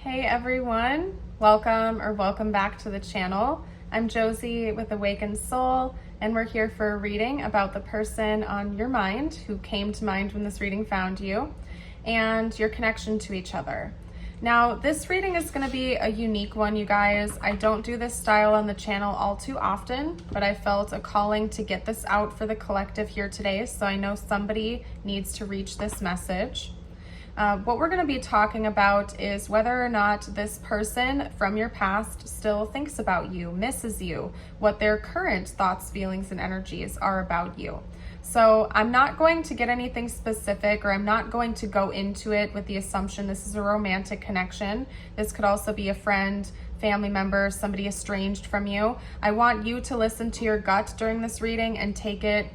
Hey everyone, welcome back to the channel. I'm Josie with Awakened Soul, and we're here for a reading about the person on your mind who came to mind when this reading found you and your connection to each other. Now, this reading is going to be a unique one, you guys. I don't do this style on the channel all too often, but I felt a calling to get this out for the collective here today, so I know somebody needs to reach this message. What we're going to be talking about is whether or not this person from your past still thinks about you, misses you, what their current thoughts, feelings, and energies are about you. So I'm not going to get anything specific, or I'm not going to go into it with the assumption this is a romantic connection. This could also be a friend, family member, somebody estranged from you. I want you to listen to your gut during this reading and take it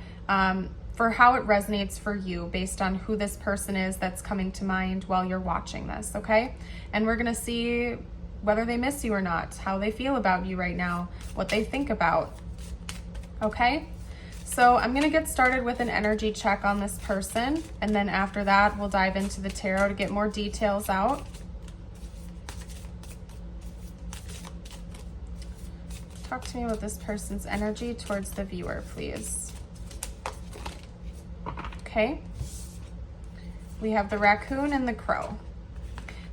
for how it resonates for you based on who this person is that's coming to mind while you're watching this, okay? And we're gonna see whether they miss you or not, how they feel about you right now, what they think about, okay? So I'm gonna get started with an energy check on this person, and then after that, we'll dive into the tarot to get more details out. Talk to me about this person's energy towards the viewer, please. Okay, we have the raccoon and the crow.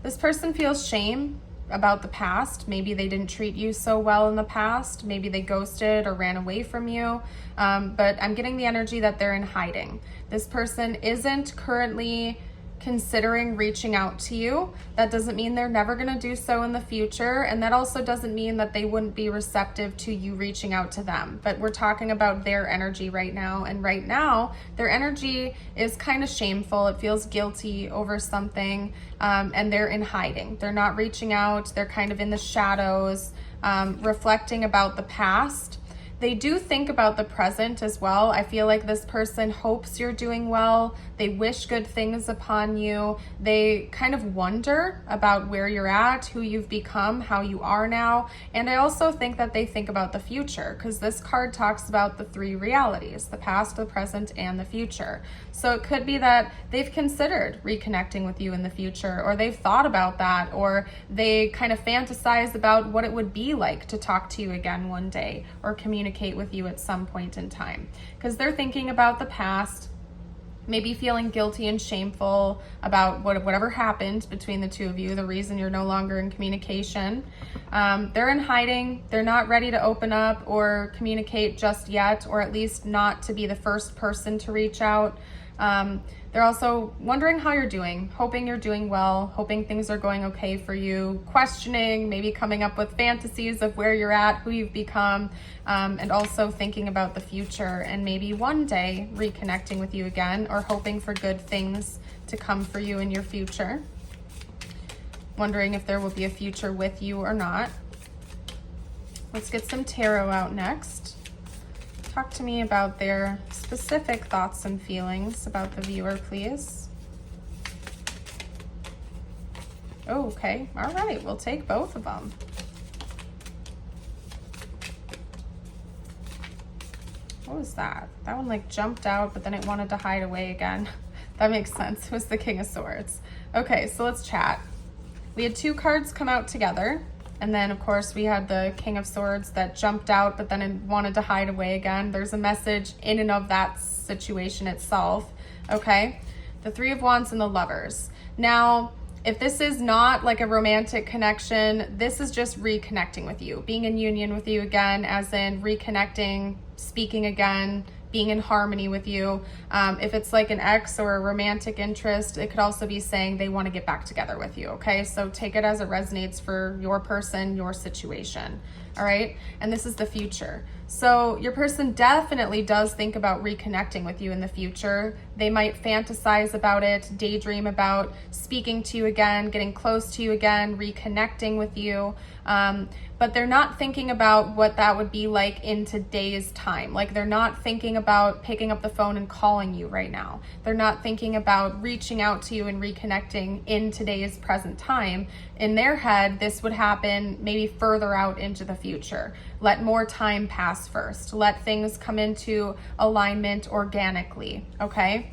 This person feels shame about the past. Maybe they didn't treat you so well in the past. Maybe they ghosted or ran away from you. But I'm getting the energy that they're in hiding. This person isn't currently considering reaching out to you. That doesn't mean they're never going to do so in the future, and that also doesn't mean that they wouldn't be receptive to you reaching out to them. But we're talking about their energy right now, and right now their energy is kind of shameful. It feels guilty over something, and they're in hiding. They're not reaching out. They're kind of in the shadows, reflecting about the past. They do think about the present as well. I feel like this person hopes you're doing well. They wish good things upon you. They kind of wonder about where you're at, who you've become, how you are now. And I also think that they think about the future, because this card talks about the three realities: the past, the present, and the future. So it could be that they've considered reconnecting with you in the future, or they've thought about that, or they kind of fantasize about what it would be like to talk to you again one day, or communicate with you at some point in time, because they're thinking about the past, maybe feeling guilty and shameful about whatever happened between the two of you, the reason you're no longer in communication. They're in hiding. They're not ready to open up or communicate just yet, or at least not to be the first person to reach out. They're also wondering how you're doing, hoping you're doing well, hoping things are going okay for you, questioning, maybe coming up with fantasies of where you're at, who you've become, and also thinking about the future and maybe one day reconnecting with you again, or hoping for good things to come for you in your future. Wondering if there will be a future with you or not. Let's get some tarot out next. Talk to me about their specific thoughts and feelings about the viewer, please. Oh, okay. All right. We'll take both of them. What was that? That one like jumped out, but then it wanted to hide away again. That makes sense. It was the King of Swords. Okay, so let's chat. We had two cards come out together. And then, of course, we had the King of Swords that jumped out, but then it wanted to hide away again. There's a message in and of that situation itself, okay? The Three of Wands and the Lovers. Now, if this is not like a romantic connection, this is just reconnecting with you, being in union with you again, as in reconnecting, speaking again, being in harmony with you. If it's like an ex or a romantic interest, it could also be saying they want to get back together with you, okay? So take it as it resonates for your person, your situation, all right? And this is the future. So your person definitely does think about reconnecting with you in the future. They might fantasize about it, daydream about speaking to you again, getting close to you again, reconnecting with you. But they're not thinking about what that would be like in today's time. Like, they're not thinking about picking up the phone and calling you right now. They're not thinking about reaching out to you and reconnecting in today's present time. In their head, this would happen maybe further out into the future. Let more time pass first. Let things come into alignment organically, okay?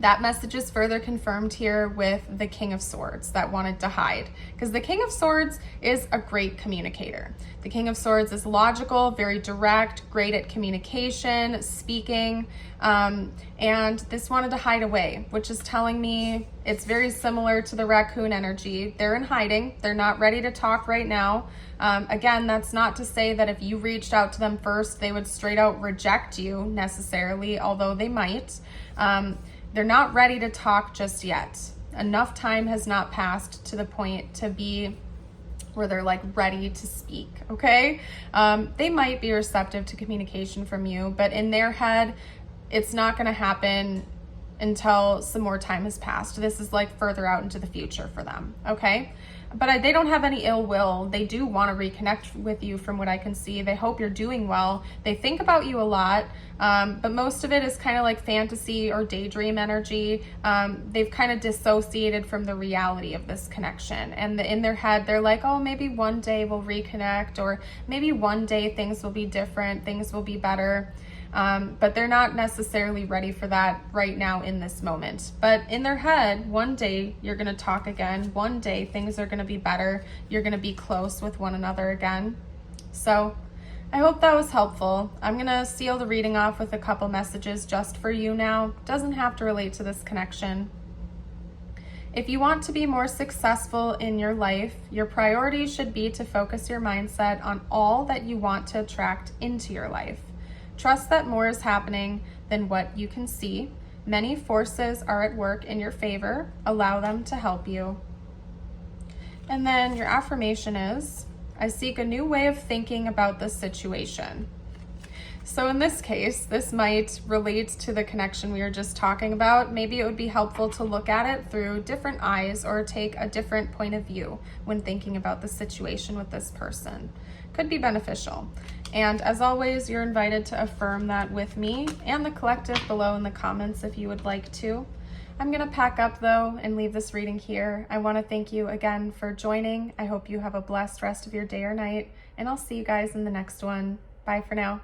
That message is further confirmed here with the King of Swords that wanted to hide, because the King of Swords is a great communicator. The King of Swords is logical, very direct, great at communication, speaking, and this wanted to hide away, which is telling me it's very similar to the raccoon energy. They're in hiding. They're not ready to talk right now. Again, that's not to say that if you reached out to them first, they would straight out reject you necessarily, although they might. They're not ready to talk just yet. Enough time has not passed to the point to be where they're like ready to speak, okay? They might be receptive to communication from you, but in their head, it's not gonna happen until some more time has passed. This is like further out into the future for them, okay? But they don't have any ill will. They do want to reconnect with you from what I can see. They hope you're doing well. They think about you a lot, but most of it is kind of like fantasy or daydream energy. They've kind of dissociated from the reality of this connection. And in their head, they're like, oh, maybe one day we'll reconnect, or maybe one day things will be different, things will be better. But they're not necessarily ready for that right now in this moment. But in their head, one day you're going to talk again. One day things are going to be better. You're going to be close with one another again. So I hope that was helpful. I'm going to seal the reading off with a couple messages just for you now. Doesn't have to relate to this connection. If you want to be more successful in your life, your priority should be to focus your mindset on all that you want to attract into your life. Trust that more is happening than what you can see. Many forces are at work in your favor. Allow them to help you. And then your affirmation is, I seek a new way of thinking about this situation. So in this case, this might relate to the connection we were just talking about. Maybe it would be helpful to look at it through different eyes or take a different point of view when thinking about the situation with this person. Could be beneficial. And as always, you're invited to affirm that with me and the collective below in the comments if you would like to. I'm going to pack up though and leave this reading here. I want to thank you again for joining. I hope you have a blessed rest of your day or night, and I'll see you guys in the next one. Bye for now.